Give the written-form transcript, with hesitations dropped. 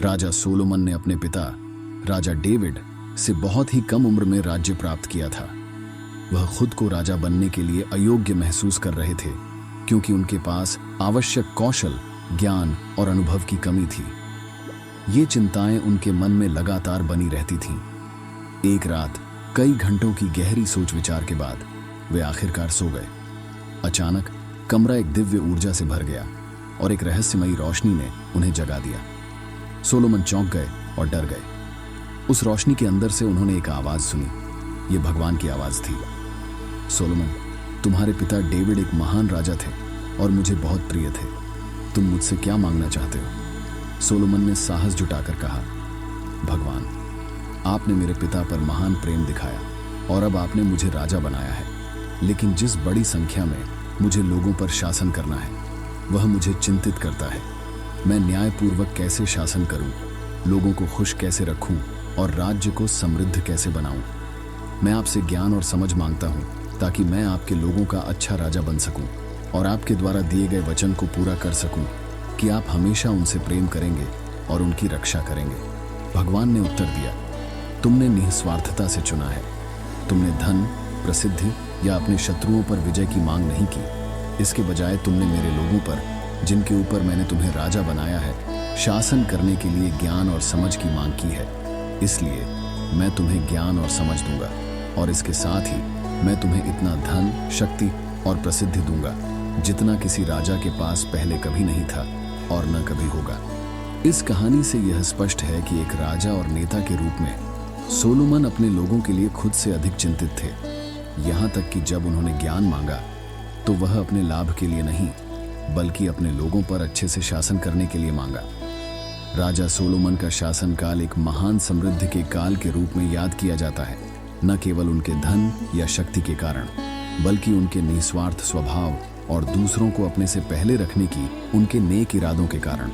राजा Solomon ने अपने पिता राजा डेविड से बहुत ही कम उम्र में राज्य प्राप्त किया था। वह खुद को राजा बनने के लिए अयोग्य महसूस कर रहे थे क्योंकि उनके पास आवश्यक कौशल, ज्ञान और अनुभव की कमी थी। ये चिंताएं उनके मन में लगातार बनी रहती थीं। एक रात कई घंटों की गहरी सोच विचार के बाद वे आखिरकार सो गए। अचानक कमरा एक दिव्य ऊर्जा से भर गया और एक रहस्यमयी रोशनी ने उन्हें जगा दिया। सोलोमन चौंक गए और डर गए। उस रोशनी के अंदर से उन्होंने एक आवाज सुनी। ये भगवान की आवाज थी। सोलोमन, तुम्हारे पिता डेविड एक महान राजा थे और मुझे बहुत प्रिय थे। तुम मुझसे क्या मांगना चाहते हो? सोलोमन ने साहस जुटाकर कहा, भगवान, आपने मेरे पिता पर महान प्रेम दिखाया और अब आपने मुझे राजा बनाया है, लेकिन जिस बड़ी संख्या में मुझे लोगों पर शासन करना है वह मुझे चिंतित करता है। मैं न्यायपूर्वक कैसे शासन करूं, लोगों को खुश कैसे रखूं और राज्य को समृद्ध कैसे बनाऊं? मैं आपसे ज्ञान और समझ मांगता हूं ताकि मैं आपके लोगों का अच्छा राजा बन सकूं और आपके द्वारा दिए गए वचन को पूरा कर सकूं कि आप हमेशा उनसे प्रेम करेंगे और उनकी रक्षा करेंगे। भगवान ने उत्तर दिया, तुमने निस्वार्थता से चुना है। तुमने धन, प्रसिद्धि या अपने शत्रुओं पर विजय की मांग नहीं की। इसके बजाय तुमने मेरे लोगों पर, जिनके ऊपर मैंने तुम्हें राजा बनाया है, शासन करने के लिए ज्ञान और समझ की मांग की है। इसलिए मैं तुम्हें ज्ञान और समझ दूंगा और इसके साथ ही मैं तुम्हें इतना धन, शक्ति और प्रसिद्धि दूंगा जितना किसी राजा के पास पहले कभी नहीं था और न कभी होगा। इस कहानी से यह स्पष्ट है कि एक राजा और नेता के रूप में सोलोमन अपने लोगों के लिए खुद से अधिक चिंतित थे। यहाँ तक कि जब उन्होंने ज्ञान मांगा तो वह अपने लाभ के लिए नहीं बल्कि अपने लोगों पर अच्छे से शासन करने के लिए मांगा। राजा सोलोमन का शासनकाल एक महान समृद्धि के काल के रूप में याद किया जाता है, न केवल उनके धन या शक्ति के कारण बल्कि उनके निस्वार्थ स्वभाव और दूसरों को अपने से पहले रखने की उनके नेक इरादों के कारण।